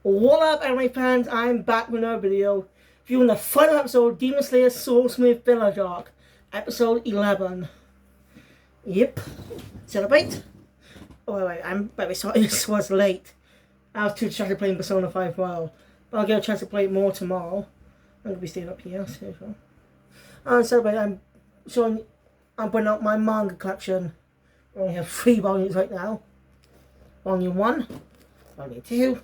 What up, anime fans? I'm back with another video, viewing the final episode of Demon Slayer Swordsmith Village Arc, episode 11. Yep. Celebrate. Oh wait, I'm very sorry, this was late. I was too distracted playing Persona 5 Royal, but I'll get a chance to play it more tomorrow. I'm gonna be staying up here, so. Celebrate. I'm putting out my manga collection. I only have 3 volumes right now. Volume 1, Volume 2.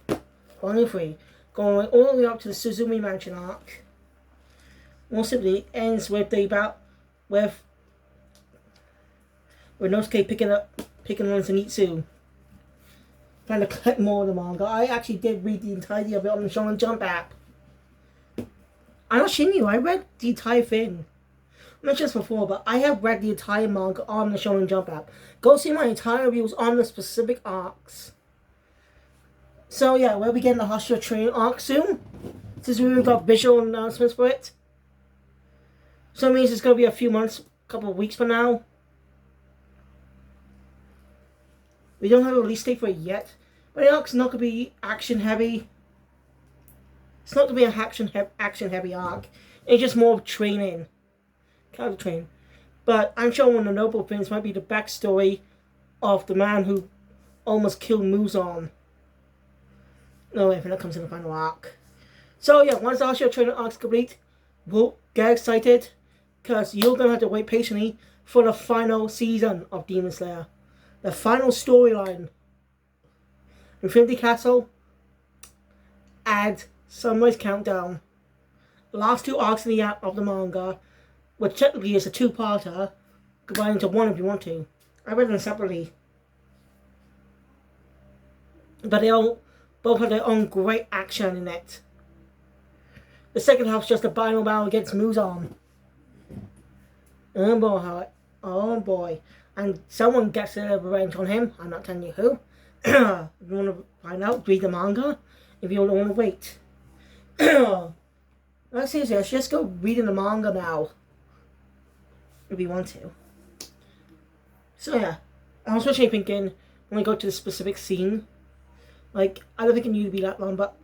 Volume 3, going all the way up to the Suzumi Mansion arc. More simply, ends with the with Nosuke picking on Zenitsu. Trying to collect more of the manga. I actually did read the entirety of it on the Shonen Jump app. I'm not shitting you, I read the entire thing. Not just before, but I have read the entire manga on the Shonen Jump app. Go see my entire reviews on the specific arcs. So yeah, we'll be getting the Hostile Train arc soon, since we've got visual announcements for it. So it means it's going to be a few months, couple of weeks from now. We don't have a release date for it yet, but the arc's not going to be action heavy. It's not going to be an action heavy arc. It's just more of training, character training. But I'm sure one of the notable things might be the backstory of the man who almost killed Muzan. No, I think that comes in the final arc. So yeah, once the Hostile Train arc's complete, we'll get excited, because you're going to have to wait patiently for the final season of Demon Slayer. The final storyline. Infinity Castle and Sunrise Countdown. The last 2 arcs of the manga, which technically is a 2-parter, combined into one if you want to. I read them separately. But they all both have their own great action in it. The second half's just a final battle against Muzan. Oh boy. And someone gets their revenge on him. I'm not telling you who. If you want to find out, read the manga. If you don't want to wait. Seriously, let's just go reading the manga now. If you want to. So yeah. I was actually thinking, when I go to the specific scene, like, I don't think it needed to be that long, but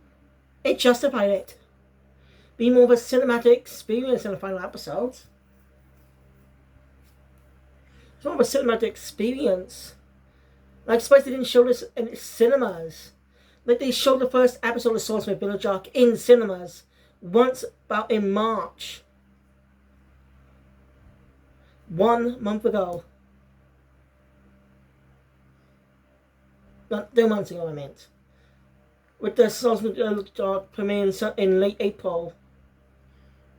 it justified it. Being more of a cinematic experience in the final episodes. It's more of a cinematic experience. Like, despite they didn't show this in cinemas. Like, they showed the first episode of Swordsmith Village Arc in cinemas once about in March. 1 month ago. Not 2 months ago, I meant. With the Swordsmith Village Arc premiering in late April.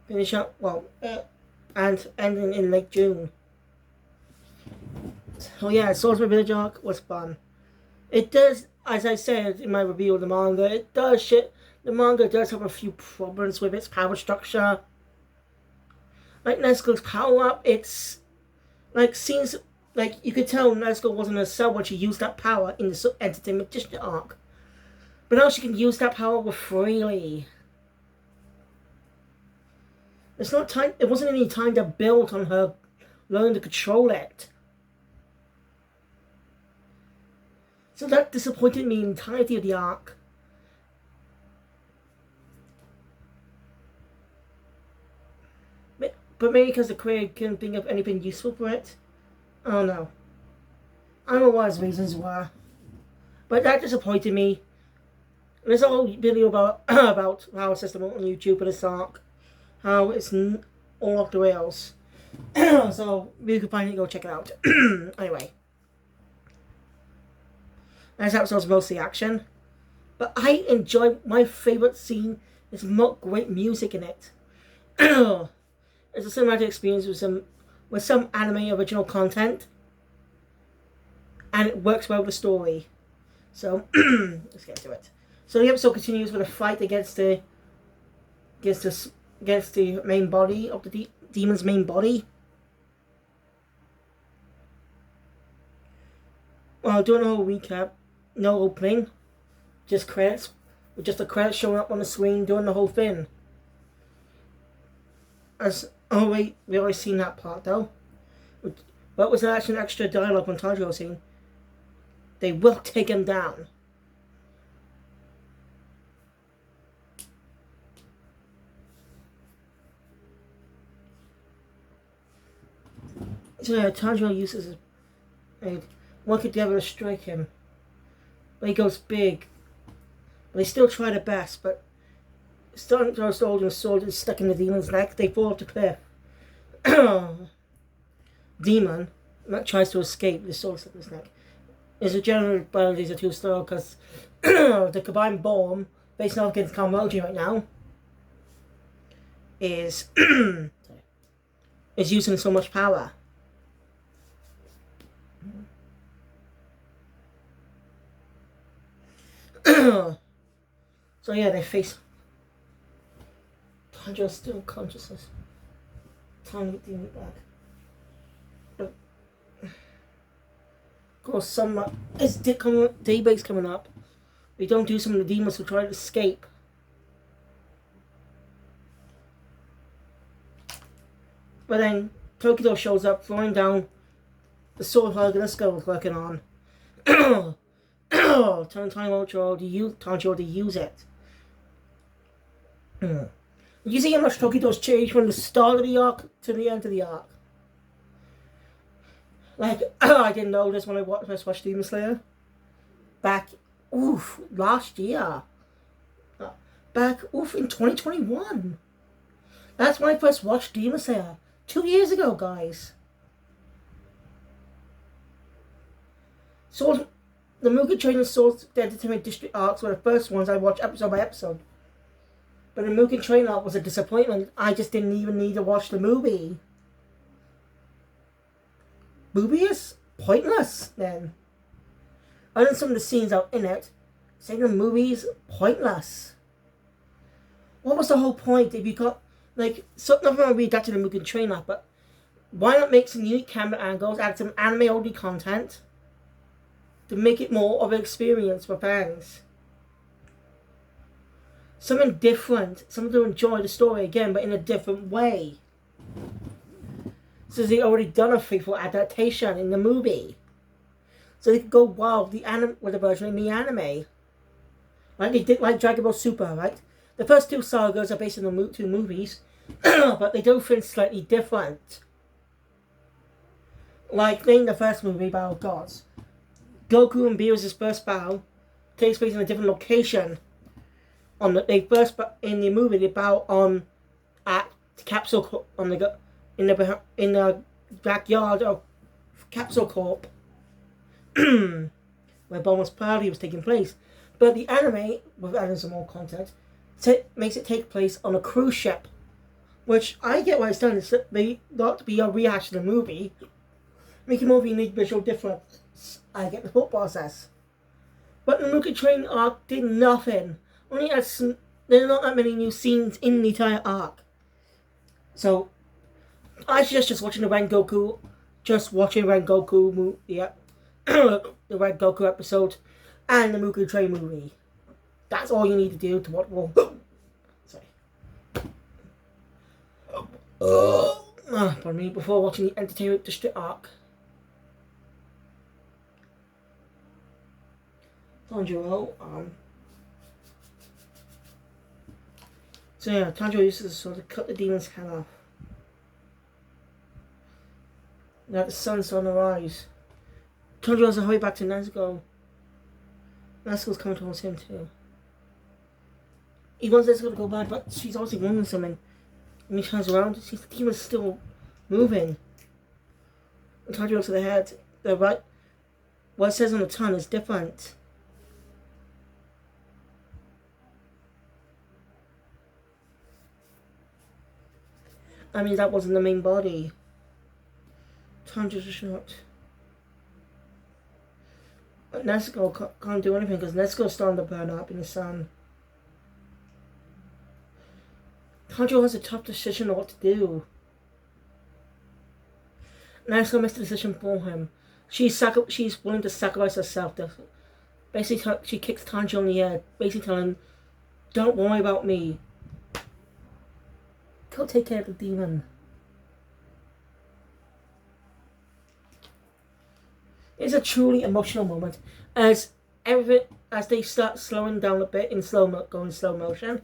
Finish up, and ending in late June. So yeah, Swordsmith Village Arc was fun. It does, as I said in my review of the manga, the manga does have a few problems with its power structure. Like Nezuko's power up, it's like seems like you could tell Nezuko wasn't herself when she used that power in the Entertainment District arc. But now she can use that power more freely. It's not time. It wasn't any time to build on her learning to control it. So that disappointed me in the entirety of the arc. But maybe because the creator couldn't think of anything useful for it. I don't know. I don't know what his reasons were. But that disappointed me. There's a whole video about Power System on YouTube for this arc. How it's all off the rails. So, if you can find it, go check it out. Anyway. This episode's mostly action. But I enjoy, my favourite scene is great music in it. It's a cinematic experience with some anime original content. And it works well with the story. So, let's get to it. So the episode continues with a fight against the main body of the demon's main body. Well, doing a whole recap, no opening, just credits, with just the credits showing up on the screen doing the whole thing. Wait, we already seen that part though. But was actually an extra dialogue on Tanjiro saying, "They will take him down." So yeah, Tanjiro uses his aid. One could never strike him. But he goes big. But they still try their best, but starting to hold his sword is stuck in the demon's neck. They fall off the cliff. Demon tries to escape with his sword stuck in his neck. His general abilities are too slow because the combined bomb facing off against Kamoji right now is using so much power. So yeah, they face Tanjiro's still consciousness. Time to get demon back. But of course, some as daybreak's coming up, we don't do some of the demons who try to escape. But then Tokido shows up, throwing down the sword Haganesuke was working on. Telling Tanjiro to use it. You see how much Tokido's changed from the start of the arc to the end of the arc? Like, I didn't know this when I first watched Demon Slayer. Back, last year. Back, in 2021. That's when I first watched Demon Slayer. 2 years ago, guys. The Mugen Train and Swords the Entertainment District arcs were the first ones I watched episode by episode. But the Mugen Train arc was a disappointment. I just didn't even need to watch the movie. Movie is pointless then. Other than some of the scenes out in it, saying the movie's pointless. What was the whole point if you got, like, nothing wrong with that to the Mugen Train arc, but why not make some unique camera angles, add some anime-only content to make it more of an experience for fans? Something different, something to enjoy the story again, but in a different way. So they already done a faithful adaptation in the movie, so they could go wild with the version in the anime, like they did, like Dragon Ball Super, right? The first two sagas are based on the two movies, but they do things slightly different. Like in the first movie, Battle of Gods, Goku and Beerus' first battle takes place in a different location. In the movie, they battle at Capsule in the backyard of Capsule Corp, where Bulma's party was taking place. But the anime, with adding some more content, makes it take place on a cruise ship, which I get why it's done. It's not to be a rehash of the movie, making more of a unique visual difference. I get the thought process. But the Mugen Train arc did nothing. Only had there are not that many new scenes in the entire arc. So I suggest just watching the Rengoku the Rengoku episode and the Mugen Train movie. That's all you need to do to watch. Sorry. Pardon me. Before watching the Entertainment District arc. Tanjiro. So yeah, Tanjiro uses the sword to cut the demon's head off. Now the sun's on the rise. Tanjiro has to hurry back to Nezuko. Nezuko's coming towards him too. He wants Nezuko to go back, but she's obviously wanting something. And he turns around and sees the demon's still moving. And Tanjiro looks at the head. What it says on the tongue is different. I mean, that wasn't the main body. Tanjiro's a shot. But Nezuko can't do anything because Nezuko's starting to burn up in the sun. Tanjiro has a tough decision on what to do. Nezuko makes the decision for him. She's willing to sacrifice herself. Basically, she kicks Tanjiro in the head, basically telling him, "Don't worry about me. Go take care of the demon." It's a truly emotional moment as they start slowing down a bit in going slow motion.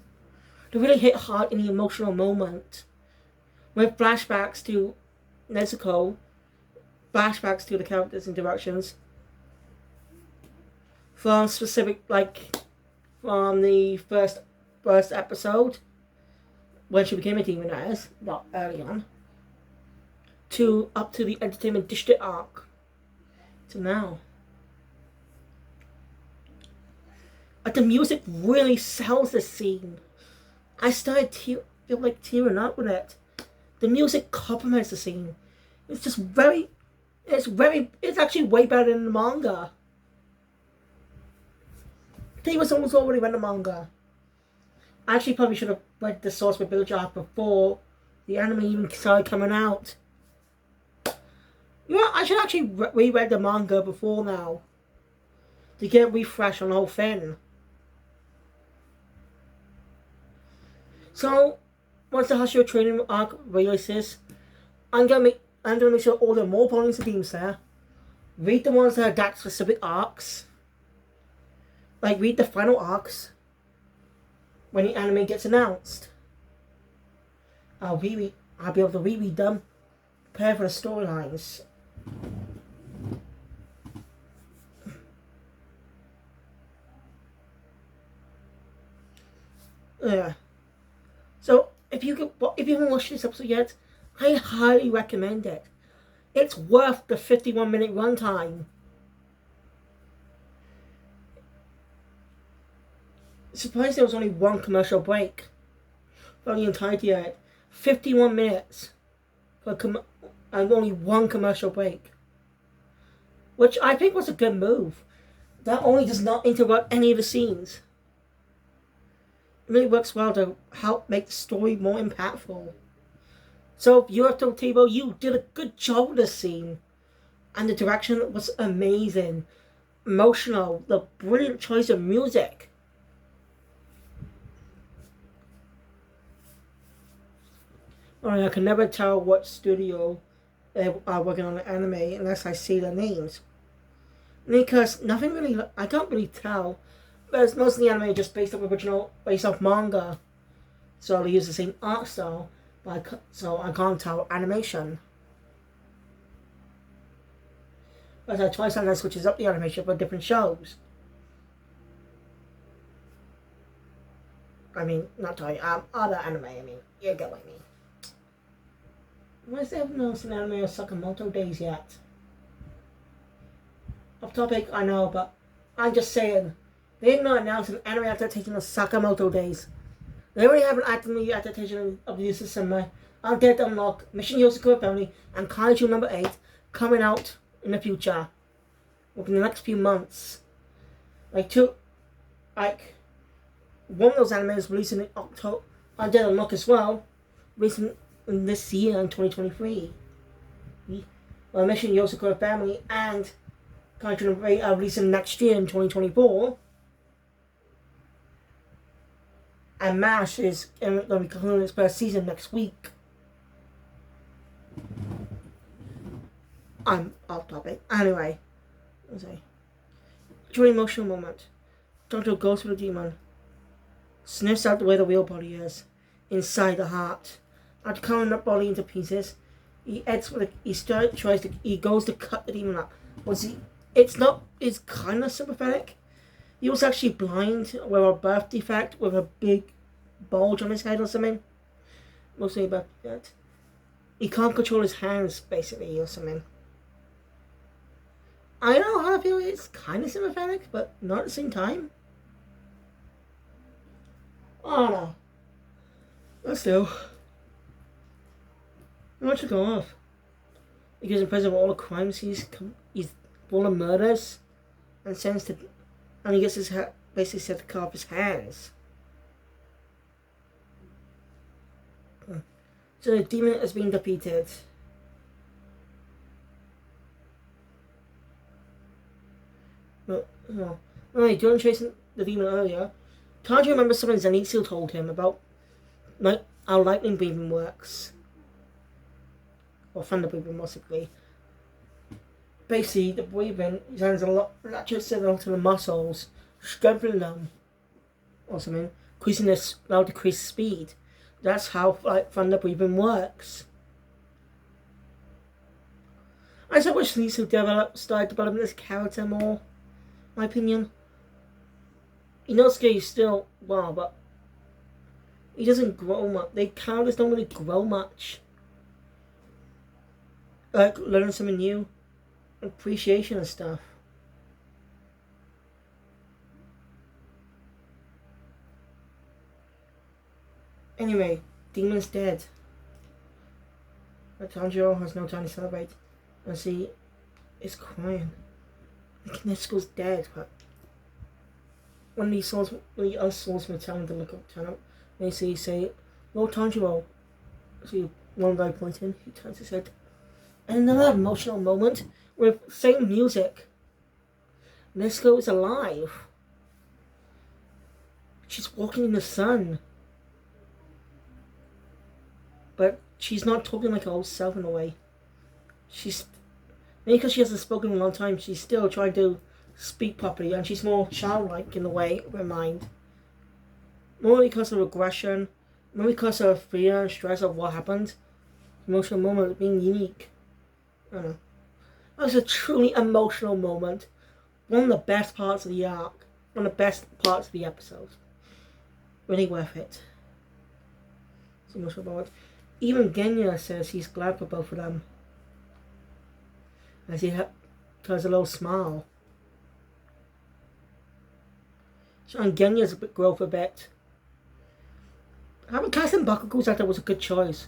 They really hit hard in the emotional moment with flashbacks to Nezuko flashbacks to the characters' interactions from specific, like, from the first episode when she became a demoness, not early on, to up to the Entertainment District arc to now. But the music really sells the scene. I started feel like tearing up with it. The music complements the scene. It's just it's actually way better than the manga. He was almost already read the manga. I actually probably should have read the Swordsmith Village arc before the anime even started coming out. You know, I should actually reread the manga before now to get a refresh on the whole thing. So, once the Hashira training arc releases, I'm gonna make sure all the more volumes of themes there. Read the ones that adapt specific arcs. Like, read the final arcs when the anime gets announced. I'll be able to reread them, prepare for the storylines. Yeah. So if you haven't watched this episode yet, I highly recommend it. It's worth the 51-minute runtime. Surprised there was only one commercial break for the entirety of it. 51 minutes and only one commercial break, which I think was a good move. That only does not interrupt any of the scenes. It really works well to help make the story more impactful. So, Yurito Table, you did a good job with this scene. And the direction was amazing. Emotional. The brilliant choice of music. I can never tell what studio they are working on the anime unless I see their names. Because nothing really, I can't really tell. But most of the anime just based off manga. So they use the same art style, so I can't tell animation. But I try sometimes switches up the animation for different shows. I mean, not try, other anime, I mean, you get what I mean. Why is there announced an anime of Sakamoto Days yet? Off topic, I know, but I'm just saying. They did not announce an anime adaptation of Sakamoto Days. They already have an anime adaptation of the Susume, Undead Unlock, Mission Yosuke Family, and Kaiju number 8 coming out in the future. Within the next few months. One of those animes releasing in October, Undead Unlock as well, releasing in this year in 2023. Mission Yosuke Family and Kaiju number 8 are releasing next year in 2024. And MASH is going to be concluding its first season next week. I'm off topic. Anyway, during emotional moment, Jojo goes for the demon, sniffs out where the real body is, inside the heart. After cutting the body into pieces, he goes to cut the demon up. It's kind of sympathetic. He was actually blind with a birth defect with a big bulge on his head or something. Mostly a birth defect. He can't control his hands, basically, or something. I know how I feel. It's kind of sympathetic, but not at the same time. Oh no. But still. Not to go off. Because in presence of all the crimes he's full of murders and he gets his head basically set to cut off his hands. So the demon has been defeated. During chasing the demon earlier, Tanji remembers something Zenitsu told him about how lightning breathing works. Or thunder breathing, possibly. Basically, the breathing sends a lot of electric signal to the muscles, strengthening them, or something, decreased speed. That's how thunder breathing works. I just wish needs to start developing this character more. My opinion. Inosuke is still well, but he doesn't grow much. The characters don't really grow much. Like learning something new, appreciation and stuff. Anyway, Demon's dead. Tanjiro has no time to celebrate. And see, it's crying. Kimetsu's dead, but when the other swordsmith tell him to look up, turn up, they say, Lord Tanjiro. See, one guy pointing, he turns his head. And another emotional moment with same music. Nezuko is alive. She's walking in the sun. But she's not talking like her old self in a way. She's, maybe because she hasn't spoken in a long time, she's still trying to speak properly, and she's more childlike in a way of her mind. More because of aggression, more because of fear and stress of what happened. Emotional moment of being unique. I don't know. That was a truly emotional moment. One of the best parts of the arc. One of the best parts of the episode. Really worth it. It's an emotional moment. Even Genya says he's glad for both of them. As he does a little smile. So Genya's growth a bit. Having casting Bakugo's out there was a good choice.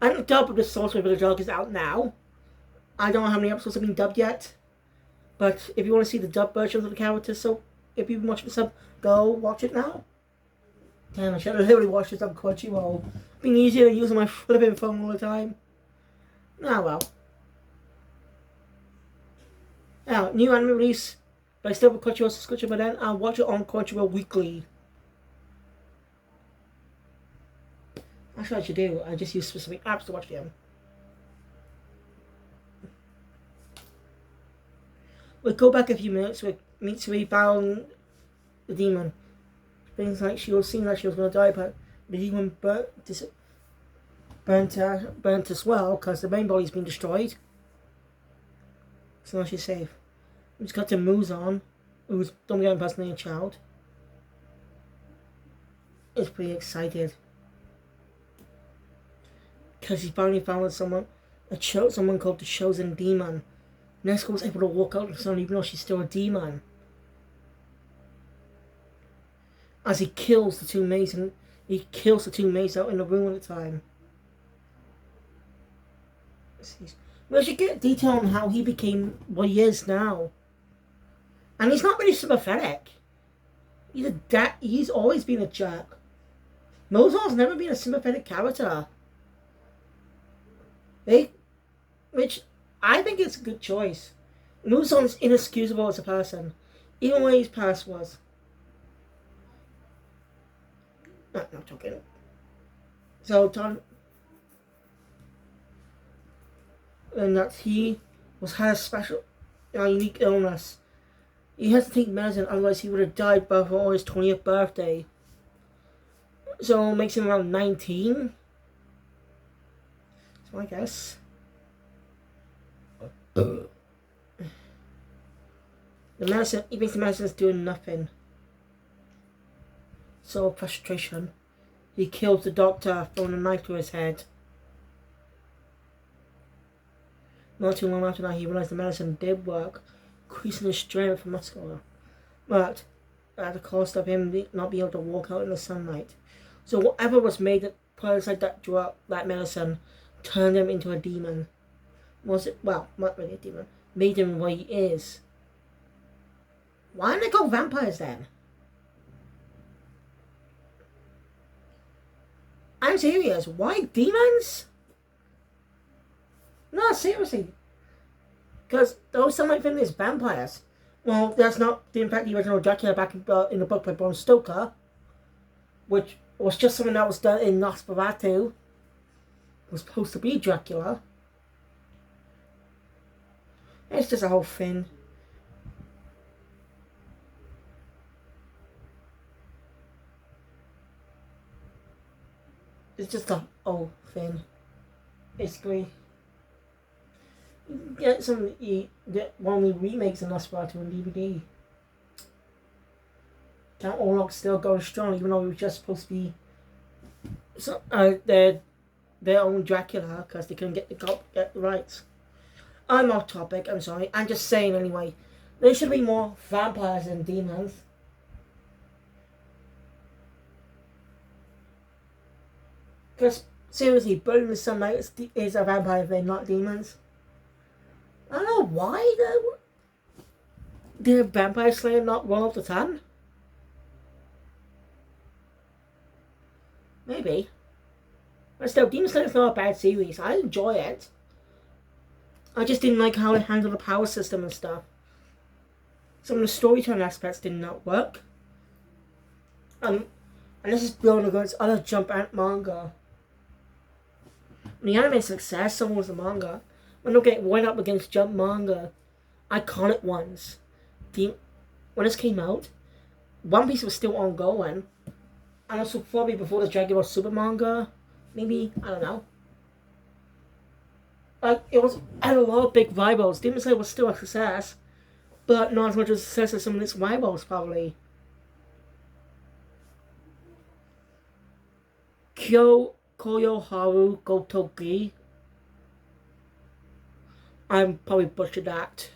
I don't doubt the Swordsmith Village arc is out now. I don't know how many episodes have been dubbed yet. But if you want to see the dubbed versions of the characters, so if you've been watching this up, go watch it now. Damn, I should have literally watched this on Crunchyroll. Been easier than using my flipping phone all the time. Ah well. Now, new anime release, but I still have a Crunchyroll subscription, but then I'll watch it on Crunchyroll weekly. That's what I should do. I just use specific apps to watch them. We'll go back a few minutes with Mitsuri battling the demon. Things like she was seeing like she was going to die, but the demon burnt as well because the main body's been destroyed. So now she's safe. We just got to Muzan, who's don't get impersonating a child. He's pretty excited because he finally found someone called the Chosen Demon. Nezuko was able to walk out in the sun even though she's still a demon. As he kills the two maids out in the room at the time. We should get detail on how he became what he is now. And he's not really sympathetic. He's always been a jerk. Mozart's never been a sympathetic character. Which I think it's a good choice. Muzan's inexcusable as a person, even when his past was. No, I'm talking. So, and that he had a special, unique illness. He has to take medicine, otherwise he would have died before his 20th birthday. So it makes him around 19. So I guess. The medicine, he thinks the medicine is doing nothing. So frustration. He kills the doctor, throwing a knife to his head. Not too long after that, he realized the medicine did work, increasing his strength and muscular. But at the cost of him not being able to walk out in the sunlight. So whatever was made that put inside that medicine, turned him into a demon. Well, not really a demon. Made him what he is. Why didn't they go vampires then? I'm serious. Why demons? No, seriously. Because those some might think there's vampires. Well, that's not in fact the original Dracula back in the book by Bram Stoker, which was just something that was done in Nosferatu. It was supposed to be Dracula. It's just a whole thing. It's just a whole thing. Basically. Get some, you get one of the remakes in Nosferatu on DVD. Count Orlok still going strong, even though it was just supposed to be their own Dracula because they couldn't get the rights. I'm off topic. I'm sorry. I'm just saying anyway. There should be more vampires than demons. Because seriously, burning the sunlight is a vampire if they're not demons. I don't know why did Vampire Slayer not run up to 10? Maybe. But still, Demon Slayer is not a bad series. I enjoy it. I just didn't like how it handled the power system and stuff. Some of the storytelling aspects did not work. And this is building against other Jump Ant manga. The anime success, so was the manga. When they get went up against Jump manga, iconic ones. When this came out, One Piece was still ongoing. And also probably before the Dragon Ball Super manga. Maybe, I don't know. Like, it had a lot of big rivals. Demon Slayer was still a success, but not as much of a success as some of its rivals, probably. Koyoharu Gotoki. I probably butchered that.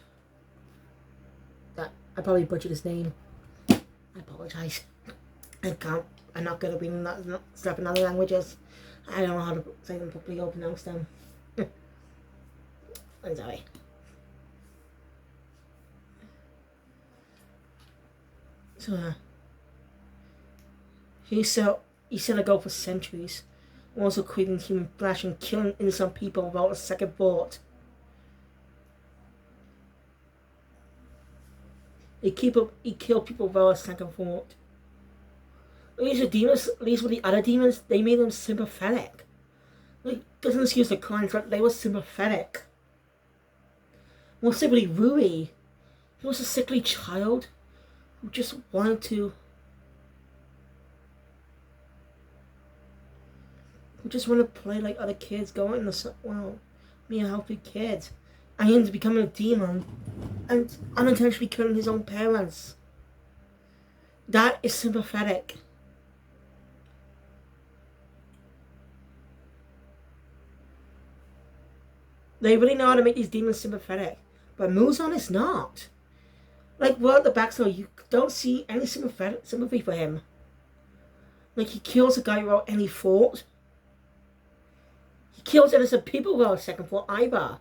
I probably butchered his name. I apologize. I'm not good at reading that stuff in other languages. I don't know how to say them properly or pronounce them. I'm sorry. So, he set a goal for centuries, also creating human flesh and killing innocent people without a second thought. He killed people without a second thought. At least with the other demons, they made them sympathetic. Like, doesn't excuse the crimes, but they were sympathetic. More simply, Rui. He was a sickly child who just wanted to. Who just wanted to play like other kids, go out in the sun. Well, be a healthy kid. And he ends up becoming a demon and unintentionally killing his own parents. That is sympathetic. They really know how to make these demons sympathetic. But Muzan is not. Like, well, the backstory, you don't see any sympathy for him. Like, he kills a guy without any fault. He kills innocent people without a second thought either.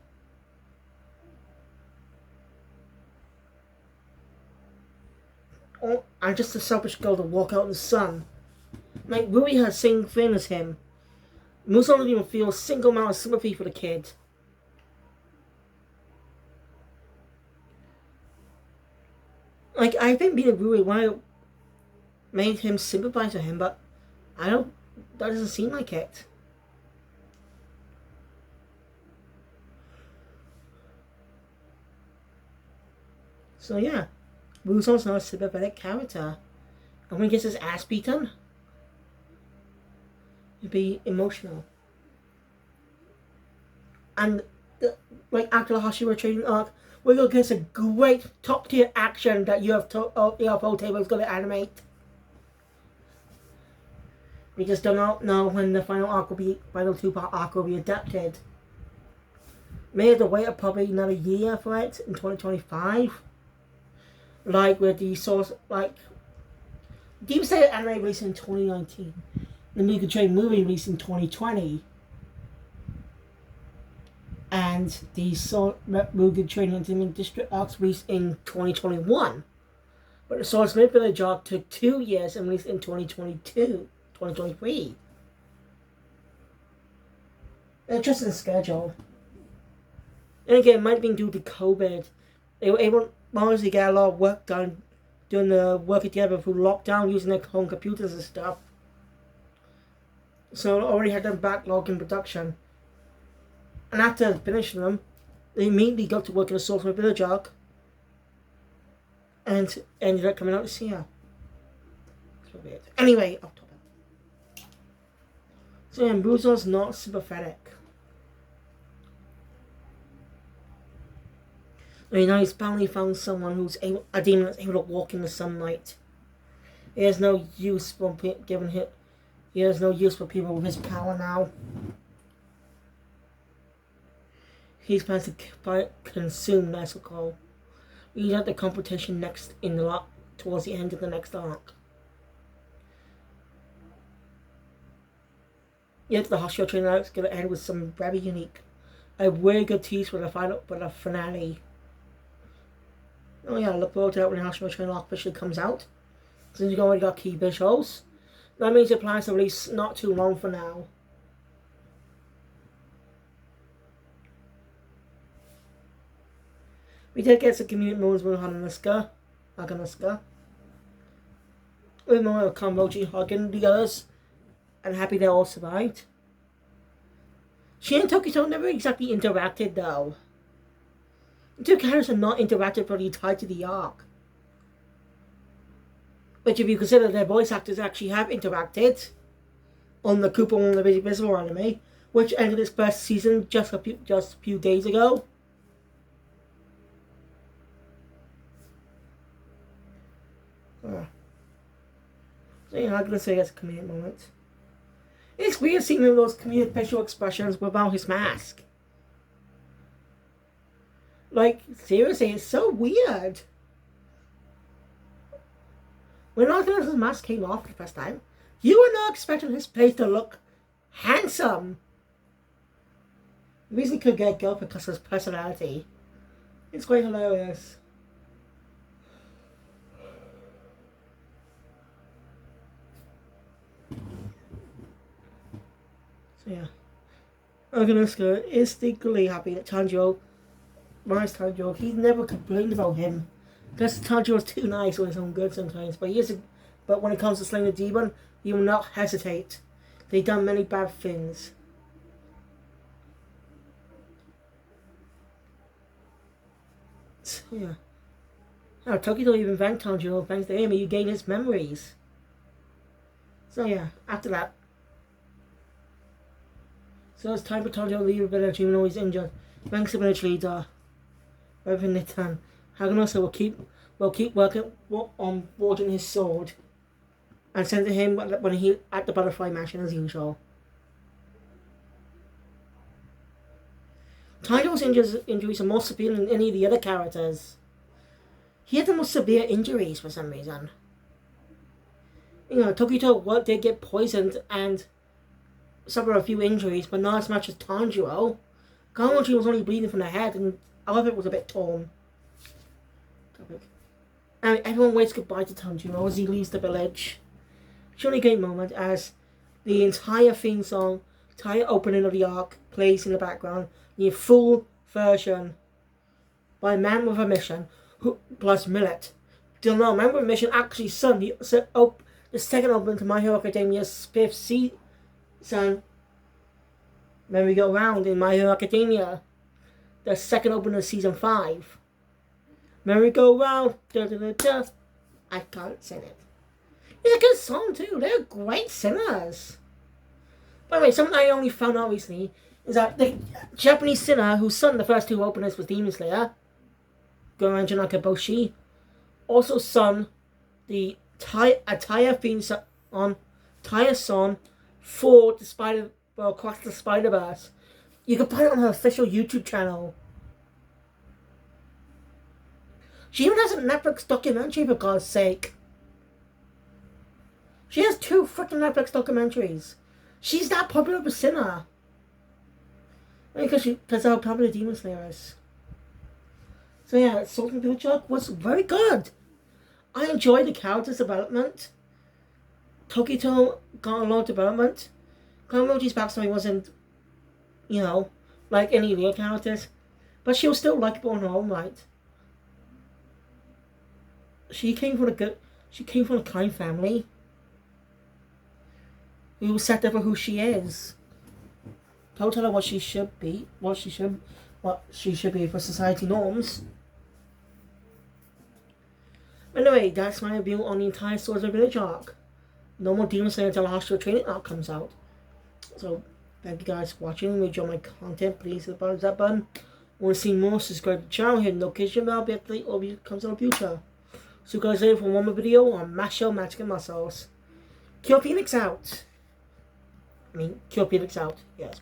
Oh, I'm just a selfish girl to walk out in the sun. Like, Rui has the same thing as him. Muzan doesn't even feel a single amount of sympathy for the kid. Like, I think being a Rui made him sympathize with him, but that doesn't seem like it. So yeah, Muzan's not a sympathetic character. And when he gets his ass beaten, he'd be emotional. And like after the Hashira training arc, we're going to get some great top tier action that UFO Table is going to animate. We just don't know when the final 2-part arc will be adapted. May have to wait probably another year for it in 2025. Like with the source, like Deep State anime released in 2019, the Mugen Train movie released in 2020. And the Mugen Train Entertainment District arcs released in 2021. But the Swordsmith Village arc took 2 years and released in 2023. They're just in schedule. And again, it might have been due to COVID. They were able to get a lot of work done, doing the working together through lockdown, using their home computers and stuff. So already had them backlog in production. And after finishing them, they immediately got to work in the Swordsmith Village arc. And ended up coming out this year. Anyway, off topic. So yeah, Muzan's not sympathetic. I mean, now he's finally found someone a demon that's able to walk in the sunlight. He has no use for giving him. He has no use for people with his power now. He's plans to consume Nezuko. We have the competition next in the towards the end of the next arc. Yet the hospital training arc is going to end with some very unique, a really good tease for the finale. Oh yeah, look forward to that when the hospital training arc officially comes out. Since you've already got key visuals, that means it plans to release not too long for now. We did get some community moments with Haganuska. With more of Kanroji hugging the others and happy they all survived. She and Tokito never exactly interacted though. The two characters have not interacted for the entirety of the arc. Which if you consider their voice actors actually have interacted on the Cooper on the Visible anime, which ended its first season just a few days ago. So yeah, I'm gonna say that's a comedic moment. It's weird seeing him with those comedic facial expressions without his mask. Like, seriously, it's so weird. When Arthur's mask came off the first time, you were not expecting his face to look handsome. The reason he could get a girl because of his personality. It's quite hilarious. So yeah. Organiska is secretly happy that Tanjiro, he's never complained about him. Because Tanjiro's too nice with his own good sometimes. But when it comes to slaying the demon, he will not hesitate. They've done many bad things. So, yeah. Now, Tokito even thanked Tanjiro. Thanks to him, he gained his memories. So yeah, after that. So it's time for Tanjiro to leave the village even though he's injured. Thanks to the village leader. Everything they've done. Haganusa will keep working on forging his sword and send to him when he at the butterfly mansion as usual. Tanjiro's injuries are more severe than any of the other characters. He had the most severe injuries for some reason. You know, Tokito did get poisoned and suffered a few injuries, but not as much as Tanjiro. Kanroji was only bleeding from the head and all of it was a bit torn. And everyone waits goodbye to Tanjiro as he leaves the village. Surely a great moment as the entire theme song, entire opening of the arc plays in the background. The full version by Man with a Mission plus Millet. Till now, Man with a Mission actually sung the second album to My Hero Academia's 5th season. When we go around in My Hero Academia, the second opening of season 5. Merry Go Round, da da da da. I can't sing it. It's a good song too. They're great singers. By the way, something I only found out recently is that the Japanese singer who sung the first two openers with Demon Slayer, Goran Nakaboshi, also sung the entire theme song for Across the Spider-Verse. You can find it on her official YouTube channel. She even has a Netflix documentary, for God's sake. She has 2 freaking Netflix documentaries. She's that popular of a singer. Because of how popular Demon Slayer is. So yeah, Sword and Village arc was very good. I enjoyed the character's development. Tokito got a lot of development. Kanroji's backstory wasn't, like any of the other characters. But she was still likable in her own right. She came from a kind family who set up for who she is. Don't tell her what she should be for society norms. Anyway, that's my review on the entire Swords of Village arc. No more Demon Slayer until the Hospital Training arc comes out. So, thank you guys for watching. If you enjoy my content, please hit the thumbs up button. Want to see more? Subscribe to the channel, hit the notification bell, be updated all videos comes in the future. So guys, later for one more video on Masho Magic and Muscles. Kill Phoenix out. Kill Phoenix out. Yes.